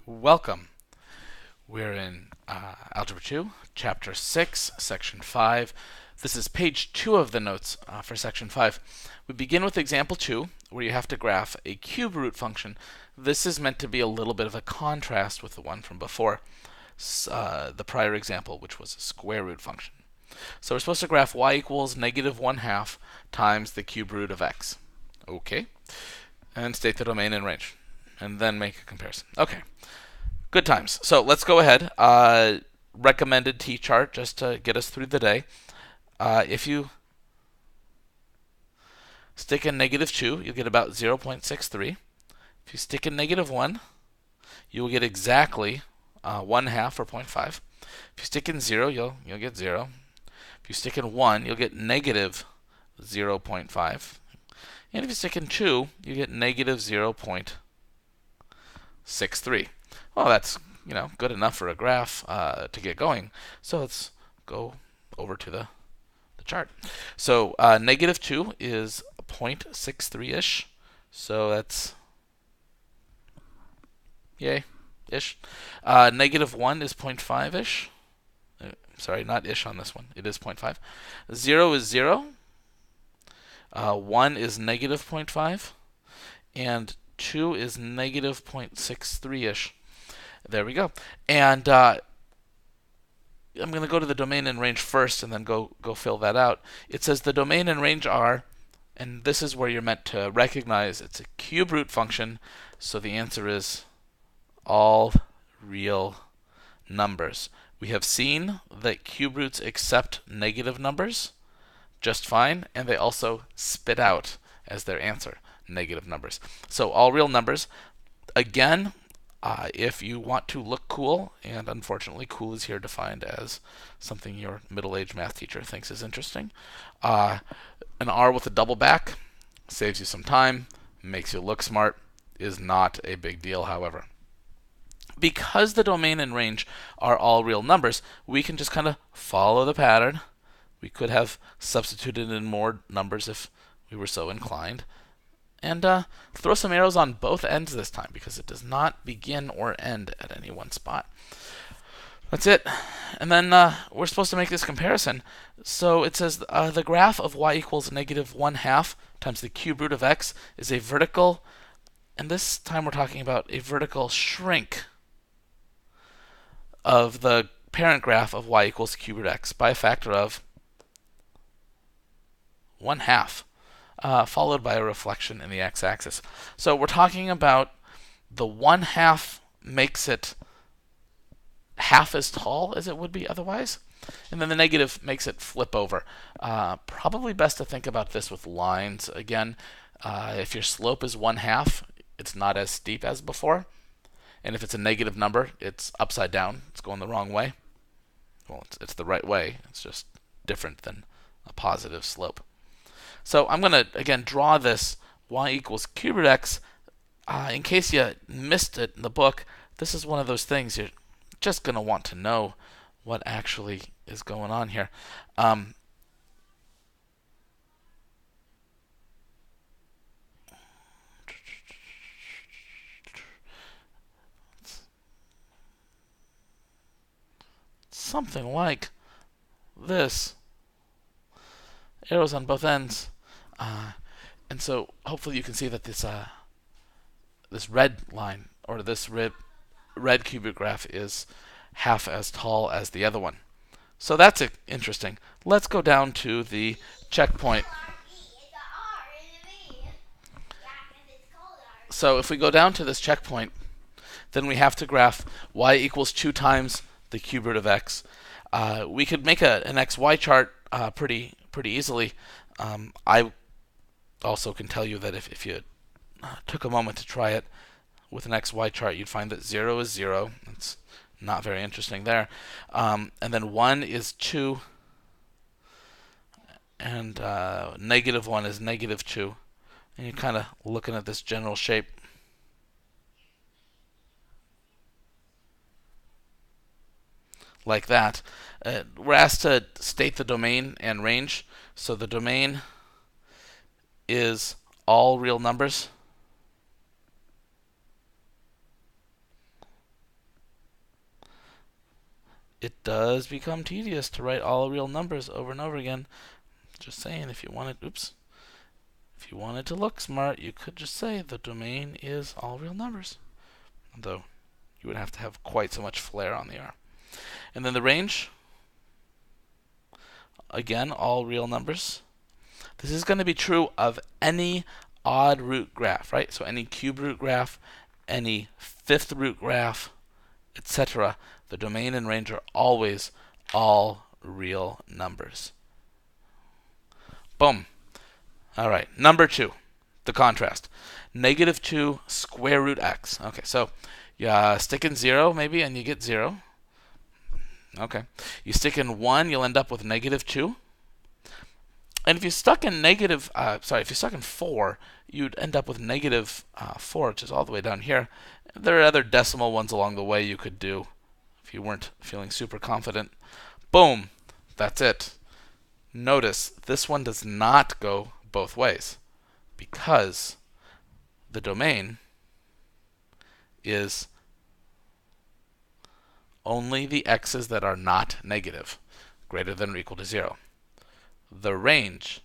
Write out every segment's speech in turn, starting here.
Welcome. We're in Algebra 2, Chapter 6, Section 5. This is page 2 of the notes for Section 5. We begin with example 2, where you have to graph a cube root function. This is meant to be a little bit of a contrast with the one from before, the prior example, which was a square root function. So we're supposed to graph y equals -1/2 times the cube root of x. Okay. And state the domain and range. And then make a comparison. Okay. Good times. So let's go ahead. Recommended t-chart just to get us through the day. If you stick in -2, you'll get about 0.63. If you stick in -1, you will get exactly 1/2 or 0.5. If you stick in 0, you'll get 0. If you stick in 1, you'll get -0.5. And if you stick in 2, you get -0.63. Well, that's good enough for a graph to get going. So let's go over to the chart. So -2 is 0.63-ish. So that's yay ish. -1 is 0.5-ish. Sorry, not ish on this one. It is 0.5. 0 is 0. 1 is -0.5. And 2 is -0.63-ish. There we go. And I'm going to go to the domain and range first and then go fill that out. It says the domain and range are, and this is where you're meant to recognize it's a cube root function, so the answer is all real numbers. We have seen that cube roots accept negative numbers just fine, and they also spit out as their answer negative numbers. So all real numbers. Again, if you want to look cool, and unfortunately cool is here defined as something your middle-aged math teacher thinks is interesting, an R with a double back saves you some time, makes you look smart, is not a big deal, however. Because the domain and range are all real numbers, we can just kind of follow the pattern. We could have substituted in more numbers if we were so inclined. And throw some arrows on both ends this time because it does not begin or end at any one spot. That's it. And then we're supposed to make this comparison. So it says the graph of y equals -1/2 times the cube root of x is a vertical, and this time we're talking about a vertical shrink of the parent graph of y equals cube root x by a factor of 1/2. Followed by a reflection in the x-axis. So we're talking about the 1/2 makes it half as tall as it would be otherwise, and then the negative makes it flip over. Probably best to think about this with lines. Again, if your slope is 1/2, it's not as steep as before, and if it's a negative number, it's upside down. It's going the wrong way. Well, it's the right way. It's just different than a positive slope. So I'm going to, again, draw this y equals cube root x. In case you missed it in the book, this is one of those things you're just going to want to know what actually is going on here. Something like this. Arrows on both ends. And so hopefully you can see that this this red line, or this red cubic graph, is half as tall as the other one. So that's interesting. Let's go down to the checkpoint. So if we go down to this checkpoint, then we have to graph y equals 2 times the cube root of x. We could make an xy chart pretty easily. I also can tell you that if you took a moment to try it with an xy chart, you'd find that 0 is 0. It's not very interesting there. And then 1 is 2. And -1 is -2. And you're kind of looking at this general shape. Like that. We're asked to state the domain and range. So the domain is all real numbers. it does become tedious to write all real numbers over and over again. Just saying, if you wanted to look smart, you could just say the domain is all real numbers. Though you would have to have quite so much flair on the R. And then the range, again, all real numbers. This is going to be true of any odd root graph, right? So any cube root graph, any fifth root graph, etc. The domain and range are always all real numbers. Boom. All right, number 2, the contrast. -2 square root x. Okay, so you stick in 0 maybe and you get 0. Okay. You stick in 1, you'll end up with -2. And if you stuck in if you stuck in 4, you'd end up with -4, which is all the way down here. There are other decimal ones along the way you could do if you weren't feeling super confident. Boom. That's it. Notice this one does not go both ways because the domain is only the x's that are not negative, greater than or equal to 0. The range.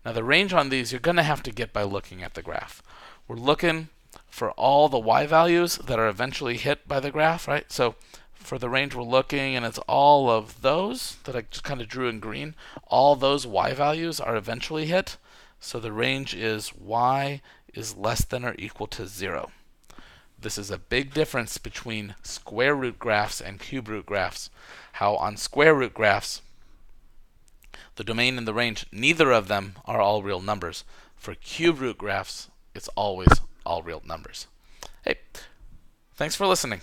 Now the range on these you're going to have to get by looking at the graph. We're looking for all the y values that are eventually hit by the graph, right? So for the range we're looking, and it's all of those that I just kind of drew in green. All those y values are eventually hit. So the range is y is less than or equal to 0. This is a big difference between square root graphs and cube root graphs. How on square root graphs, the domain and the range, neither of them are all real numbers. For cube root graphs, it's always all real numbers. Hey, thanks for listening.